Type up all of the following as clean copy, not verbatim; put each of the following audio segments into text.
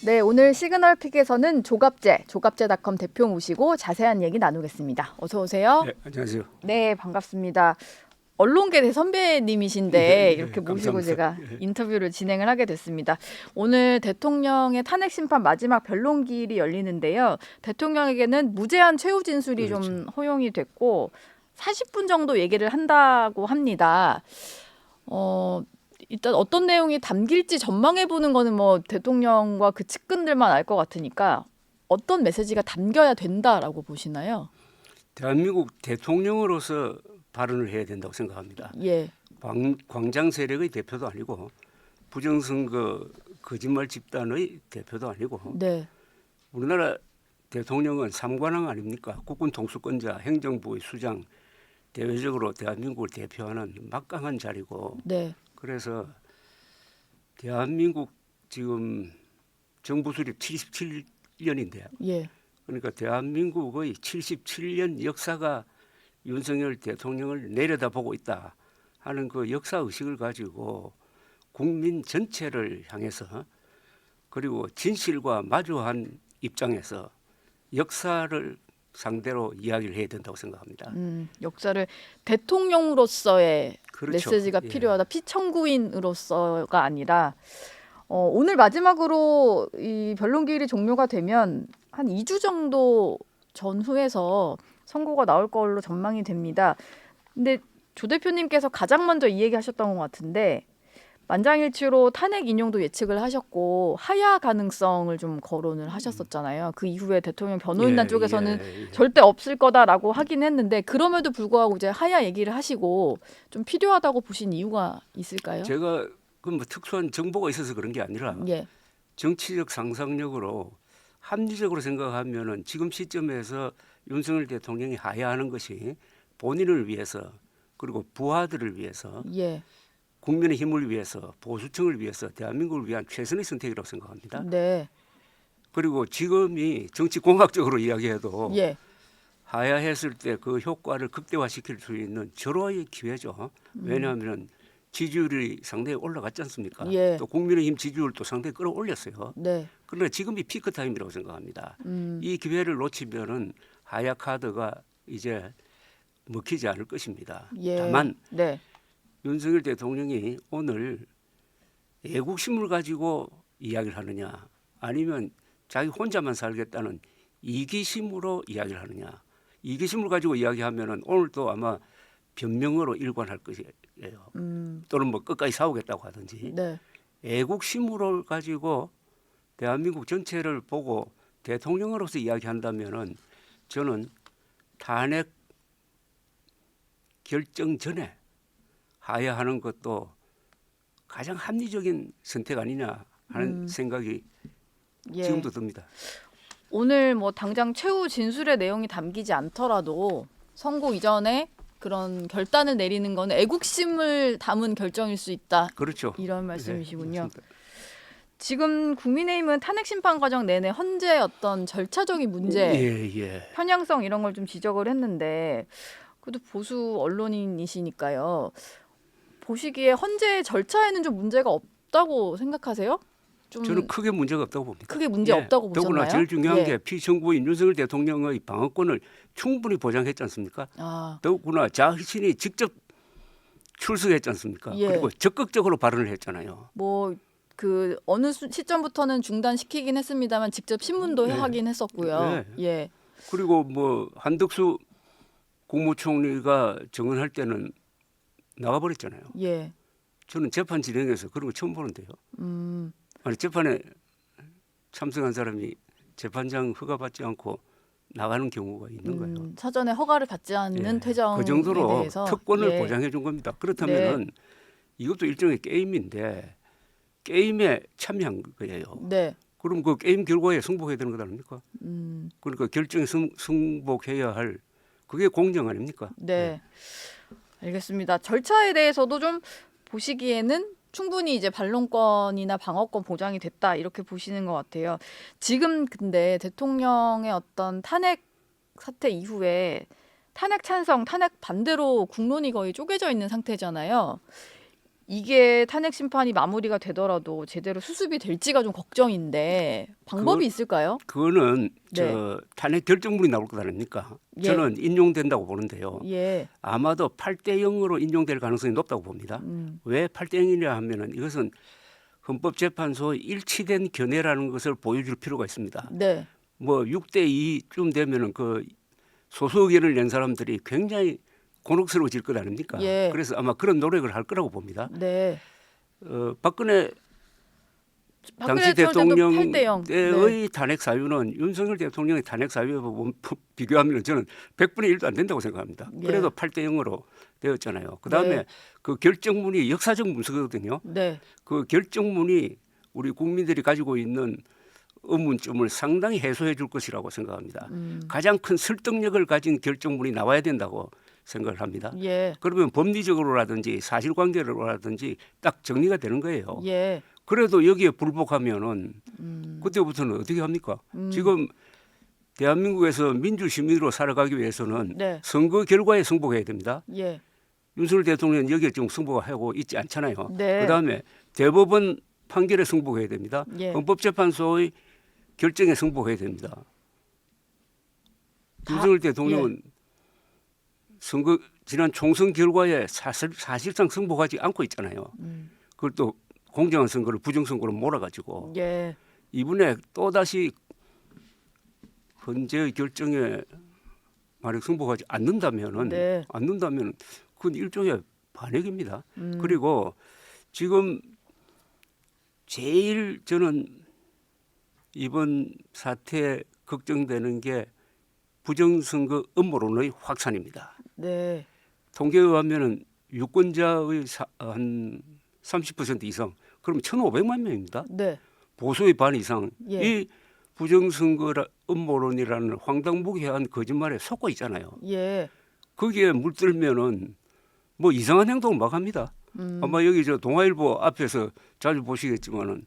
네, 오늘 시그널픽에서는 조갑제닷컴 대표 모시고 자세한 얘기 나누겠습니다. 어서 오세요. 네, 안녕하세요. 네, 반갑습니다. 언론계 대선배님이신데 이렇게 모시고 감사합니다. 제가 인터뷰를 진행을 하게 됐습니다. 오늘 대통령의 탄핵 심판 마지막 변론기일이 열리는데요. 대통령에게는 무제한 최후 진술이 좀 허용이 됐고 40분 정도 얘기를 한다고 합니다. 일단 어떤 내용이 담길지 전망해 보는 거는 뭐 대통령과 그 측근들만 알 것 같으니까 어떤 메시지가 담겨야 된다라고 보시나요? 대한민국 대통령으로서 발언을 해야 된다고 생각합니다. 예, 광장 세력의 대표도 아니고 부정선거 거짓말 집단의 대표도 아니고 네, 우리나라 대통령은 삼관왕 아닙니까? 국군 통수권자, 행정부의 수장, 대외적으로 대한민국을 대표하는 막강한 자리고 네, 그래서 대한민국 지금 정부 수립 77년인데요. 예, 그러니까 대한민국의 77년 역사가 윤석열 대통령을 내려다보고 있다 하는 그 역사 의식을 가지고 국민 전체를 향해서 그리고 진실과 마주한 입장에서 역사를 상대로 이야기를 해야 된다고 생각합니다. 역사를 대통령으로서의 그렇죠. 메시지가 예. 필요하다. 피청구인으로서가 아니라 오늘 마지막으로 이 변론기일이 종료가 되면 한 2주 정도 전후에서 선고가 나올 걸로 전망이 됩니다. 근데 조 대표님께서 가장 먼저 이 얘기 하셨던 것 같은데 만장일치로 탄핵 인용도 예측을 하셨고 하야 가능성을 좀 거론을 하셨었잖아요. 그 이후에 대통령 변호인단 쪽에서는 절대 없을 거다라고 하긴 했는데 그럼에도 불구하고 이제 하야 얘기를 하시고 좀 필요하다고 보신 이유가 있을까요? 제가 그 뭐 특수한 정보가 있어서 그런 게 아니라 예, 정치적 상상력으로 합리적으로 생각하면은 지금 시점에서 윤석열 대통령이 하야하는 것이 본인을 위해서 그리고 부하들을 위해서 예, 국민의 힘을 위해서 보수층을 위해서 대한민국을 위한 최선의 선택이라고 생각합니다. 네, 그리고 지금이 정치공학적으로 이야기해도 예, 하야했을 때 그 효과를 극대화시킬 수 있는 절호의 기회죠. 왜냐하면 지지율이 상당히 올라갔지 않습니까? 예. 또 국민의힘 지지율도 상당히 끌어올렸어요. 네, 그러나 지금이 피크 타임이라고 생각합니다. 이 기회를 놓치면은 하야 카드가 이제 먹히지 않을 것입니다. 예, 다만 네, 윤석열 대통령이 오늘 애국심을 가지고 이야기를 하느냐 아니면 자기 혼자만 살겠다는 이기심으로 이야기를 하느냐. 이기심을 가지고 이야기하면은 오늘도 아마 변명으로 일관할 것이에요. 또는 뭐 끝까지 싸우겠다고 하든지 네, 애국심으로 가지고 대한민국 전체를 보고 대통령으로서 이야기한다면은 저는 탄핵 결정 전에 하야하는 것도 가장 합리적인 선택 아니냐 하는 생각이 예. 지금도 듭니다. 오늘 뭐 당장 최후 진술의 내용이 담기지 않더라도 선고 이전에 그런 결단을 내리는 건 애국심을 담은 결정일 수 있다. 그렇죠. 이런 말씀이시군요. 맞습니다. 지금 국민의힘은 탄핵 심판 과정 내내 헌재 어떤 절차적인 문제, 예. 편향성 이런 걸 좀 지적을 했는데 그래도 보수 언론인이시니까요. 보시기에 헌재 절차에는 좀 문제가 없다고 생각하세요? 좀 저는 크게 문제가 없다고 봅니다. 크게 문제 없다고 보셨나요? 더구나 제일 중요한 예. 게 피청구인 윤석열 대통령의 방어권을 충분히 보장했지 않습니까? 아, 더구나 자신이 직접 출석했지 않습니까? 예. 그리고 적극적으로 발언을 했잖아요. 뭐 그 어느 시점부터는 중단시키긴 했습니다만 직접 신문도 네. 하긴 했었고요. 네. 예. 그리고 뭐 한덕수 국무총리가 증언할 때는 나가버렸잖아요. 예. 저는 재판 진행해서 그런 거 처음 보는데요. 아니 재판에 참석한 사람이 재판장 허가받지 않고 나가는 경우가 있는 거예요. 사전에 허가를 받지 않는 예. 퇴정에 그 정도로 대해서 특권을 예. 보장해 준 겁니다. 그렇다면은 이것도 일종의 게임인데 게임에 참여한 거예요. 네. 그럼 그 게임 결과에 승복해야 되는 것 아닙니까? 그러니까 결정에 승복해야 할 그게 공정 아닙니까? 네. 알겠습니다. 절차에 대해서도 좀 보시기에는 충분히 이제 반론권이나 방어권 보장이 됐다 이렇게 보시는 것 같아요. 지금 근데 대통령의 어떤 탄핵 사태 이후에 탄핵 찬성, 탄핵 반대로 국론이 거의 쪼개져 있는 상태잖아요. 이게 탄핵 심판이 마무리가 되더라도 제대로 수습이 될지가 좀 걱정인데 방법이 있을까요? 그거는 네. 탄핵 결정문이 나올 것 아닙니까? 예. 저는 인용된다고 보는데요. 예. 아마도 8대 0으로 인용될 가능성이 높다고 봅니다. 왜 8대 0이냐 하면은 이것은 헌법재판소의 일치된 견해라는 것을 보여줄 필요가 있습니다. 네. 뭐 6대 2쯤 되면은 그 소수 의견을 낸 사람들이 굉장히 곤혹스러워질 것 아닙니까? 예. 그래서 아마 그런 노력을 할 거라고 봅니다. 네. 박근혜 당시 전 때도 대통령 8대 0. 때의 탄핵 사유는 윤석열 대통령의 탄핵 사유와 비교하면 저는 100분의 1도 안 된다고 생각합니다. 예. 그래도 8대 0으로 되었잖아요. 그다음에 네. 그 결정문이 역사적 문서거든요. 네. 그 결정문이 우리 국민들이 가지고 있는 의문점을 상당히 해소해 줄 것이라고 생각합니다. 가장 큰 설득력을 가진 결정문이 나와야 된다고 생각을 합니다. 예. 그러면 법리적으로라든지 사실관계로라든지 딱 정리가 되는 거예요. 예. 그래도 여기에 불복하면은 그때부터는 어떻게 합니까? 지금 대한민국에서 민주시민으로 살아가기 위해서는 네. 선거 결과에 승복해야 됩니다. 예. 윤석열 대통령은 여기에 지금 승복하고 있지 않잖아요. 네. 그다음에 대법원 판결에 승복해야 됩니다. 예. 헌법재판소의 결정에 승복해야 됩니다. 윤석열 대통령은 선거 지난 총선 결과에 사실상 승복하지 않고 있잖아요. 그걸 또 공정한 선거를 부정선거로 몰아가지고 예. 이번에 또 다시 헌재의 결정에 만약 승복하지 않는다면은 네. 그건 일종의 반역입니다. 그리고 지금 제일 저는 이번 사태에 걱정되는 게 부정선거 음모론의 확산입니다. 네. 통계에 의하면은 유권자의 한 30% 이상, 그러면 1,500만 명입니다. 네. 보수의 반 이상 예. 이 부정선거 음모론이라는 황당무계한 거짓말에 속고 있잖아요. 예. 거기에 물들면은 뭐 이상한 행동을 막 합니다. 아마 여기 저 동아일보 앞에서 자주 보시겠지만은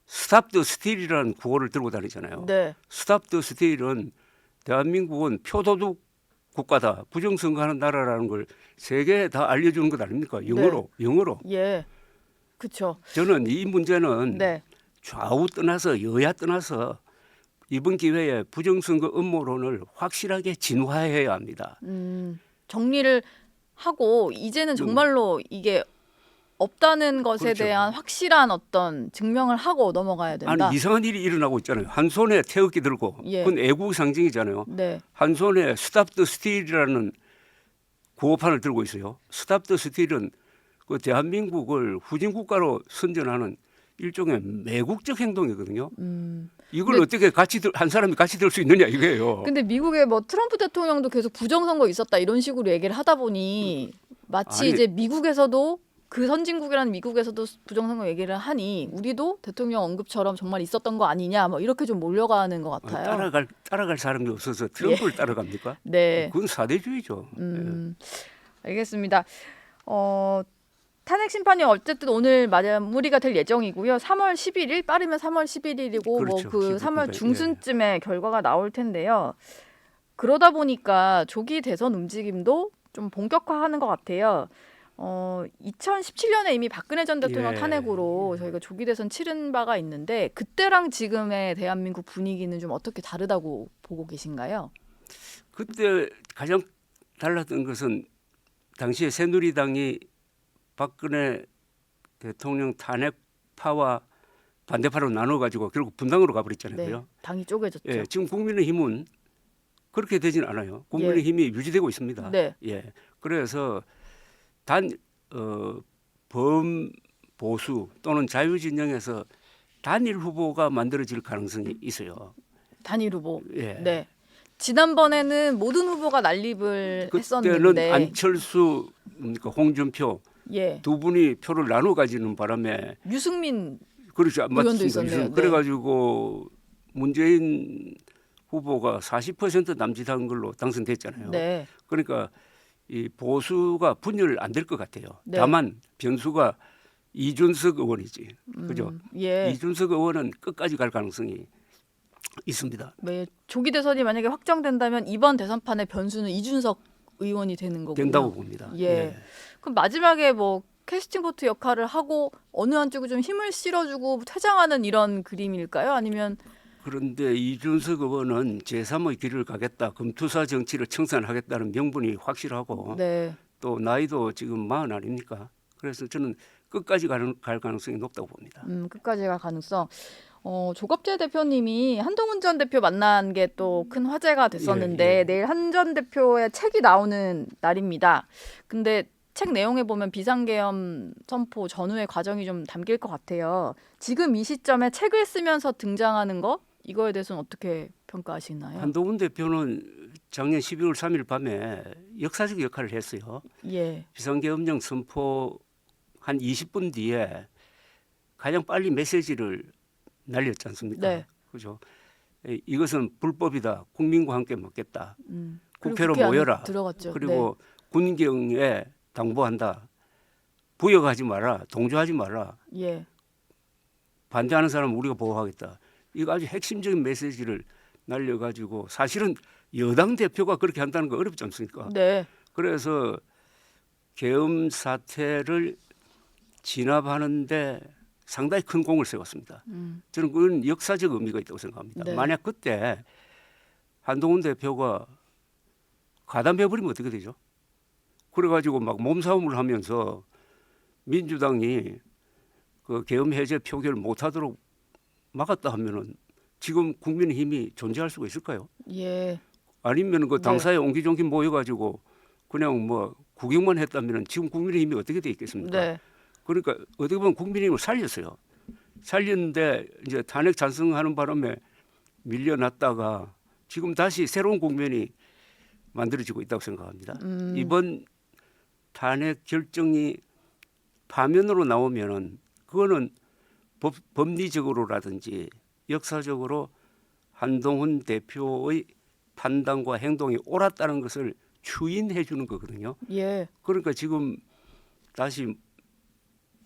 스탑 더 스틸이라는 구호를 들고 다니잖아요. 네. 스탑 더 스틸은 대한민국은 표도둑 국가다, 부정선거하는 나라라는 걸 세계에 다 알려주는 것 아닙니까? 영어로. 예. 그렇죠. 저는 이 문제는 네. 좌우 떠나서 여야 떠나서 이번 기회에 부정선거 음모론을 확실하게 진화해야 합니다. 정리를 하고 이제는 정말로 이게 없다는 것에 그렇죠. 대한 확실한 어떤 증명을 하고 넘어가야 된다. 아니 이상한 일이 일어나고 있잖아요. 한 손에 태극기 들고 예. 그건 애국 상징이잖아요. 네. 한 손에 스탑 더 스틸이라는 구호판을 들고 있어요. 스탑 더 스틸은 그 대한민국을 후진 국가로 선전하는 일종의 매국적 행동이거든요. 이걸 근데- 어떻게 한 사람이 같이 들 수 있느냐 이거예요. 근데 미국의 뭐 트럼프 대통령도 계속 부정선거 있었다 이런 식으로 얘기를 하다 보니 마치 아니- 이제 미국에서도 그 선진국이라는 미국에서도 부정선거 얘기를 하니 우리도 대통령 언급처럼 정말 있었던 거 아니냐 뭐 이렇게 좀 몰려가는 것 같아요. 따라갈 사람이 없어서 트럼프를 따라갑니까? 네. 그건 사대주의죠. 알겠습니다. 탄핵 심판이 어쨌든 오늘 마무리가 될 예정이고요. 3월 11일 빠르면 3월 11일이고 그렇죠. 뭐 그 3월 11일. 중순쯤에 결과가 나올 텐데요. 그러다 보니까 조기 대선 움직임도 좀 본격화하는 것 같아요. 2017년에 이미 박근혜 전 대통령 예. 탄핵으로 저희가 조기 대선 치른 바가 있는데 그때랑 지금의 대한민국 분위기는 좀 어떻게 다르다고 보고 계신가요? 그때 가장 달랐던 것은 당시에 새누리당이 박근혜 대통령 탄핵파와 반대파로 나눠가지고 결국 분당으로 가버렸잖아요. 네, 당이 쪼개졌죠. 예, 지금 국민의힘은 그렇게 되진 않아요. 국민의힘이 유지되고 있습니다. 네. 예, 그래서 범보수 또는 자유진영에서 단일 후보가 만들어질 가능성이 있어요. 단일 후보. 예. 네. 지난번에는 모든 후보가 난립을 그때는 했었는데 안철수, 홍준표 예. 두 분이 표를 나눠 가지는 바람에 유승민 그렇지 안 의원도 맞습니다. 있었네요. 네. 그래가지고 문재인 후보가 40% 남짓한 걸로 당선됐잖아요. 네. 그러니까 이 보수가 분열 안 될 것 같아요. 네. 다만 변수가 이준석 의원이지, 그죠? 예. 이준석 의원은 끝까지 갈 가능성이 있습니다. 네. 조기 대선이 만약에 확정된다면 이번 대선판의 변수는 이준석 의원이 되는 거군요. 된다고 봅니다. 예. 그럼 마지막에 뭐 캐스팅 보트 역할을 하고 어느 한쪽에 좀 힘을 실어주고 퇴장하는 이런 그림일까요? 아니면 그런데 이준석 의원은 제3의 길을 가겠다, 금투사 정치를 청산하겠다는 명분이 확실하고 네, 또 나이도 지금 40 아닙니까? 그래서 저는 끝까지 갈 가능성이 높다고 봅니다. 끝까지 갈 가능성. 조갑재 대표님이 한동훈 전 대표 만난 게 또 큰 화제가 됐었는데 예, 예. 내일 한 전 대표의 책이 나오는 날입니다. 근데 책 내용에 보면 비상계엄 선포 전후의 과정이 좀 담길 것 같아요. 지금 이 시점에 책을 쓰면서 등장하는 거 이거에 대해서는 어떻게 평가하시나요? 한동훈 대표는 작년 12월 3일 밤에 역사적 역할을 했어요. 예, 비상계엄령 선포 한 20분 뒤에 가장 빨리 메시지를 날렸지 않습니까? 네. 그죠? 이것은 불법이다. 국민과 함께 먹겠다. 그리고 국회로 국회 안에 모여라. 들어갔죠. 그리고 군경에 당부한다. 부역하지 마라. 동조하지 마라. 네. 예, 반대하는 사람은 우리가 보호하겠다. 이거 아주 핵심적인 메시지를 날려가지고 사실은 여당 대표가 그렇게 한다는 거 어렵지 않습니까? 네, 그래서 계엄 사태를 진압하는데 상당히 큰 공을 세웠습니다. 저는 그건 역사적 의미가 있다고 생각합니다. 네. 만약 그때 한동훈 대표가 가담해버리면 어떻게 되죠? 그래가지고 막 몸싸움을 하면서 민주당이 그 계엄 해제 표결을 못하도록 막았다 하면은 지금 국민의힘이 존재할 수가 있을까요? 예, 아니면 그 네. 당사에 옹기종기 모여가지고 그냥 뭐 구경만 했다면은 지금 국민의힘이 어떻게 돼 있겠습니까? 네, 그러니까 어떻게 보면 국민의힘을 살렸어요. 살렸는데 이제 탄핵 찬성하는 바람에 밀려났다가 지금 다시 새로운 국면이 만들어지고 있다고 생각합니다. 이번 탄핵 결정이 파면으로 나오면은 그거는 법리적으로라든지 역사적으로 한동훈 대표의 판단과 행동이 옳았다는 것을 추인해 주는 거거든요. 예, 그러니까 지금 다시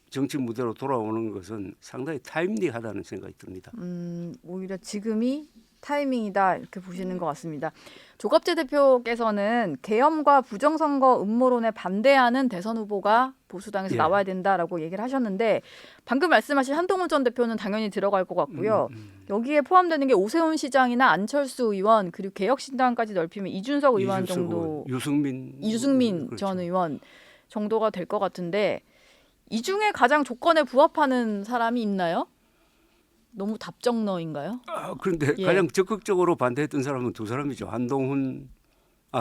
정치 무대로 돌아오는 것은 상당히 타임리하다는 생각이 듭니다. 오히려 지금이 타이밍이다 이렇게 보시는 것 같습니다. 조갑재 대표께서는 계엄과 부정선거 음모론에 반대하는 대선 후보가 보수당에서 예. 나와야 된다라고 얘기를 하셨는데 방금 말씀하신 한동훈 전 대표는 당연히 들어갈 것 같고요. 여기에 포함되는 게 오세훈 시장이나 안철수 의원 그리고 개혁신당까지 넓히면 이준석 의원 이준석 정도, 의원, 유승민 그렇죠. 전 의원 정도가 될 것 같은데 이 중에 가장 조건에 부합하는 사람이 있나요? 너무 답정너인가요? 그런데 예. 가장 적극적으로 반대했던 사람은 두 사람이죠. 한동훈,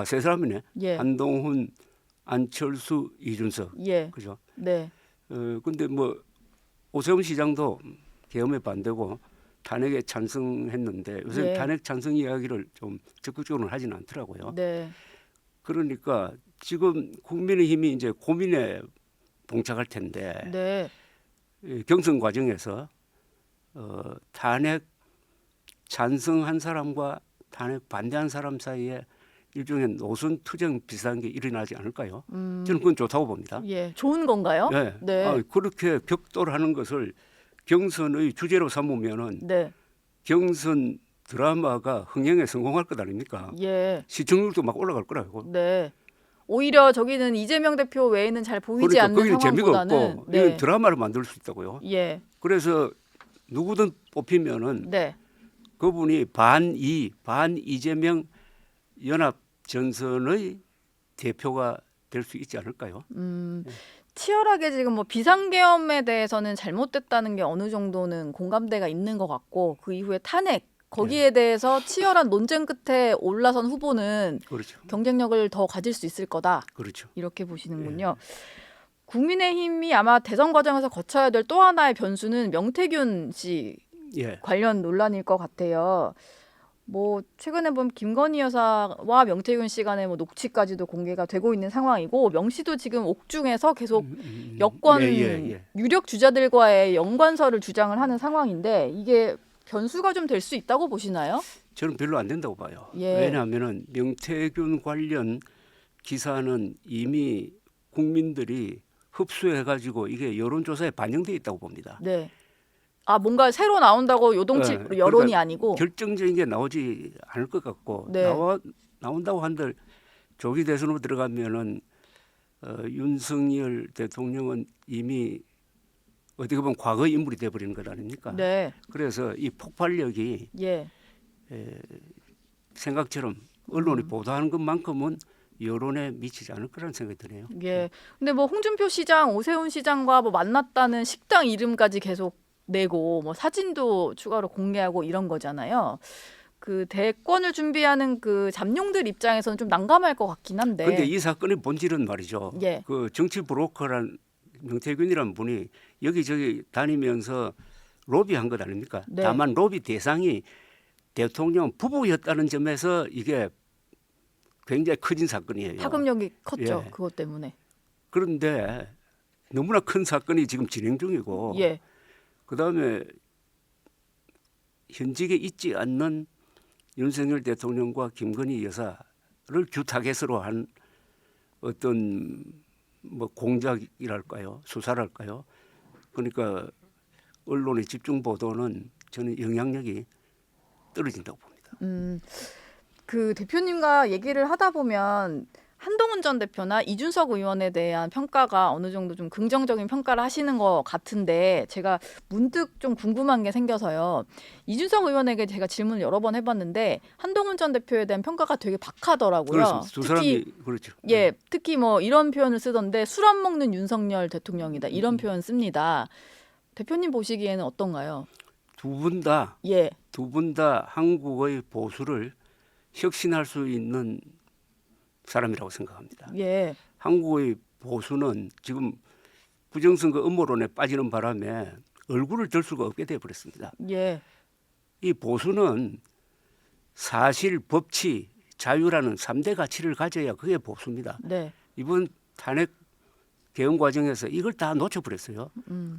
세 사람이네. 예, 한동훈, 안철수, 이준석. 예, 그죠? 네, 근데 뭐 오세훈 시장도 계엄에 반대고 탄핵에 찬성했는데 요새 예. 탄핵 찬성 이야기를 좀 적극적으로 하지는 않더라고요. 네, 그러니까 지금 국민의힘이 이제 고민에 봉착할 텐데 네, 이 경선 과정에서 탄핵 찬성한 사람과 탄핵 반대한 사람 사이에 일종의 노선 투쟁 비슷한 게 일어나지 않을까요? 저는 그건 좋다고 봅니다. 예, 좋은 건가요? 네. 네, 그렇게 격돌하는 것을 경선의 주제로 삼으면은 네, 경선 드라마가 흥행에 성공할 것 아닙니까? 예, 시청률도 막 올라갈 거라고. 네. 오히려 저기는 이재명 대표 외에는 잘 보이지 그러니까 않는 거기는 재미가 상황보다는 없고 네, 이건 드라마를 만들 수 있다고요. 예, 그래서 누구든 뽑히면은 네, 그분이 반 이재명 연합 전선의 대표가 될 수 있지 않을까요? 치열하게 지금 뭐 비상계엄에 대해서는 잘못됐다는 게 어느 정도는 공감대가 있는 것 같고 그 이후에 탄핵 거기에 대해서 치열한 논쟁 끝에 올라선 후보는 그렇죠. 경쟁력을 더 가질 수 있을 거다 그렇죠. 이렇게 보시는군요. 국민의힘이 아마 대선 과정에서 거쳐야 될 또 하나의 변수는 명태균 씨 예. 관련 논란일 것 같아요. 뭐 최근에 보면 김건희 여사와 명태균 씨 간의 뭐 녹취까지도 공개가 되고 있는 상황이고 명 씨도 지금 옥중에서 계속 여권 예. 유력 주자들과의 연관설을 주장을 하는 상황인데 이게 변수가 좀 될 수 있다고 보시나요? 저는 별로 안 된다고 봐요. 예. 왜냐하면은 명태균 관련 기사는 이미 국민들이 흡수해가지고 이게 여론조사에 반영돼 있다고 봅니다. 네. 아 뭔가 새로 나온다고 요동칠 그러니까 여론이 아니고. 결정적인 게 나오지 않을 것 같고 네. 나온다고 한들 조기 대선으로 들어가면은 윤석열 대통령은 이미 어떻게 보면 과거 인물이 돼버리는 것 아닙니까? 네. 그래서 이 폭발력이 예. 생각처럼 언론이 보도하는 것만큼은 여론에 미치지 않을 거라는 생각이 드네요. 예. 근데 뭐 홍준표 시장, 오세훈 시장과 뭐 만났다는 식당 이름까지 계속 내고 뭐 사진도 추가로 공개하고 이런 거잖아요. 그 대권을 준비하는 그 잠룡들 입장에서는 좀 난감할 것 같긴 한데. 그런데 이 사건의 본질은 말이죠. 예. 그 정치 브로커란 명태균이라는 분이 여기저기 다니면서 로비한 것 아닙니까? 네. 다만 로비 대상이 대통령 부부였다는 점에서 이게 굉장히 커진 사건이에요. 파급력이 컸죠. 예. 그것 때문에. 그런데 너무나 큰 사건이 지금 진행 중이고 예. 그다음에 현직에 있지 않는 윤석열 대통령과 김건희 여사를 규타겟으로 한 어떤 뭐 공작이랄까요, 수사랄까요. 그러니까 언론의 집중 보도는 저는 영향력이 떨어진다고 봅니다. 그 대표님과 얘기를 하다 보면 한동훈 전 대표나 이준석 의원에 대한 평가가 어느 정도 좀 긍정적인 평가를 하시는 것 같은데 제가 문득 좀 궁금한 게 생겨서요. 이준석 의원에게 제가 질문을 여러 번 해봤는데 한동훈 전 대표에 대한 평가가 되게 박하더라고요. 그렇습니다. 두 사람이 그렇죠. 예, 특히 뭐 이런 표현을 쓰던데 술 안 먹는 윤석열 대통령이다 이런 표현 씁니다. 대표님 보시기에는 어떤가요? 두 분 다 예, 한국의 보수를 혁신할 수 있는 사람이라고 생각합니다. 예, 한국의 보수는 지금 부정선거 음모론에 빠지는 바람에 얼굴을 들 수가 없게 되어버렸습니다. 예, 이 보수는 사실, 법치, 자유라는 3대 가치를 가져야 그게 보수입니다. 네, 이번 탄핵 개헌 과정에서 이걸 다 놓쳐버렸어요.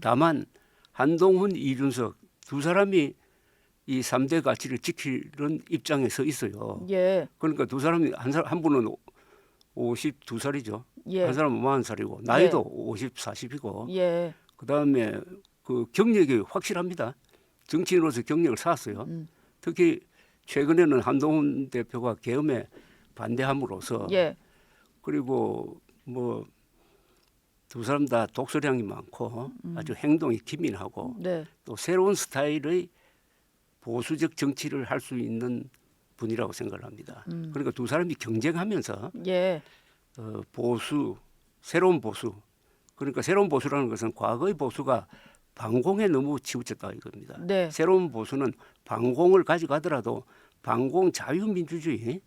다만 한동훈, 이준석 두 사람이 이 3대 가치를 지키는 입장에 서 있어요. 예, 그러니까 두 사람이 한 분은 52살이죠. 예, 한 사람은 40살이고 나이도 50, 40이고 예, 그다음에 그 경력이 확실합니다. 정치인으로서 경력을 쌓았어요. 특히 최근에는 한동훈 대표가 계엄에 반대함으로써 예, 그리고 뭐 두 사람 다 독서량이 많고 아주 행동이 기민하고 네, 또 새로운 스타일의 보수적 정치를 할 수 있는 분이라고 생각을 합니다. 그러니까 두 사람이 경쟁하면서 예, 보수, 새로운 보수. 그러니까 새로운 보수라는 것은 과거의 보수가 반공에 너무 치우쳤다 이겁니다. 네. 새로운 보수는 반공을 가져가더라도 반공 자유민주주의,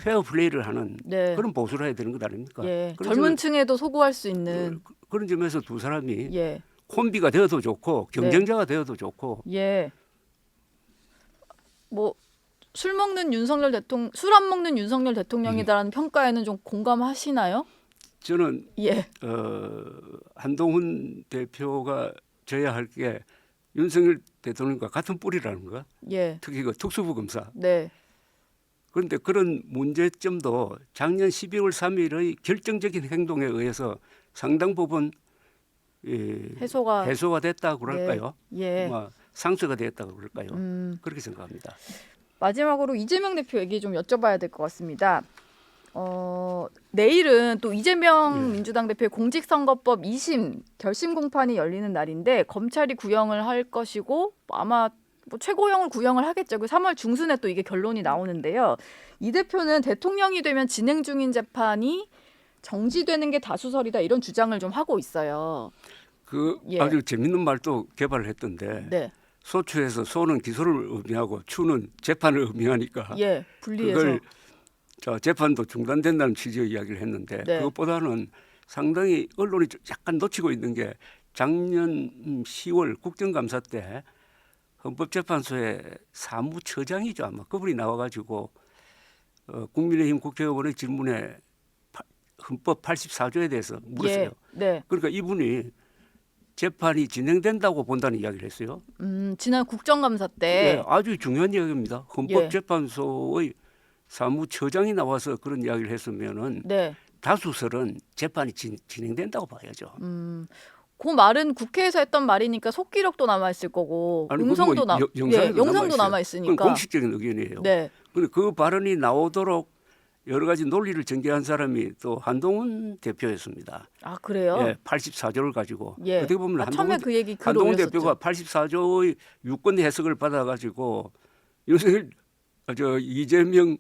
페어플레이를 하는 네. 그런 보수를 해야 되는 것 아닙니까? 예, 그런 젊은 층에도 소구할 수 있는 그런 점에서 두 사람이 예, 콤비가 되어도 좋고 경쟁자가 되어도 좋고 예. 뭐 술 먹는 윤석열 대통령, 술 안 먹는 윤석열 대통령이다라는 평가에는 좀 공감하시나요? 저는 예, 한동훈 대표가 져야 할 게 윤석열 대통령과 같은 뿌리라는 거. 예, 특히 그 특수부 검사. 네, 그런데 그런 문제점도 작년 12월 3일의 결정적인 행동에 의해서 상당 부분 해소가 됐다 그럴까요? 예. 상쇄가 됐다고 그럴까요? 그렇게 생각합니다. 마지막으로 이재명 대표 얘기 좀 여쭤봐야 될 것 같습니다. 내일은 또 이재명 민주당 대표의 공직선거법 2심 결심 공판이 열리는 날인데 검찰이 구형을 할 것이고 아마 뭐 최고형을 구형을 하겠죠. 그 3월 중순에 또 이게 결론이 나오는데요. 이 대표는 대통령이 되면 진행 중인 재판이 정지되는 게 다수설이다 이런 주장을 좀 하고 있어요. 예. 아주 재밌는 말도 개발을 했던데 네, 소추에서 소는 기소를 의미하고 추는 재판을 의미하니까 예, 분리해서 그걸 재판도 중단된다는 취지의 이야기를 했는데 네. 그것보다는 상당히 언론이 약간 놓치고 있는 게 작년 10월 국정감사 때 헌법재판소의 사무처장이죠 아마 그분이 나와가지고 국민의힘 국회의원의 질문에 헌법 84조에 대해서 물었어요. 예, 네. 그러니까 이분이 재판이 진행된다고 본다는 이야기를 했어요. 지난 국정감사 때 네, 아주 중요한 이야기입니다. 헌법재판소의 사무처장이 나와서 그런 이야기를 했으면은 네. 다수설은 재판이 진행된다고 봐야죠. 그 말은 국회에서 했던 말이니까 속기록도 남아 있을 거고 아니, 음성도 영상에도 영상도 남아 그건 있으니까. 공식적인 의견이에요. 네. 근데 그 발언이 나오도록 여러 가지 논리를 전개한 사람이 또 한동훈 대표였습니다. 아 그래요? 예, 84조를 가지고 예. 어떻게 보면 처음에 그 얘기 글 한동훈 올렸었죠. 대표가 84조의 유권 해석을 받아가지고 윤석열 이재명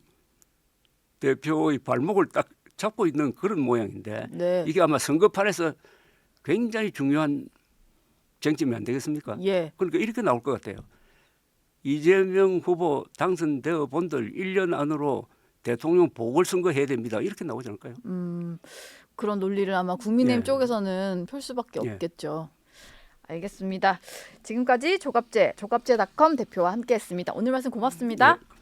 대표의 발목을 딱 잡고 있는 그런 모양인데 네. 이게 아마 선거판에서 굉장히 중요한 쟁점이 안 되겠습니까? 예. 그러니까 이렇게 나올 것 같아요. 이재명 후보 당선되어 본들 1년 안으로 대통령 보궐선거 해야 됩니다. 이렇게 나오지 않을까요? 그런 논리를 아마 국민의힘 예. 쪽에서는 펼 수밖에 예. 없겠죠. 알겠습니다. 지금까지 조갑제닷컴 대표와 함께했습니다. 오늘 말씀 고맙습니다. 예.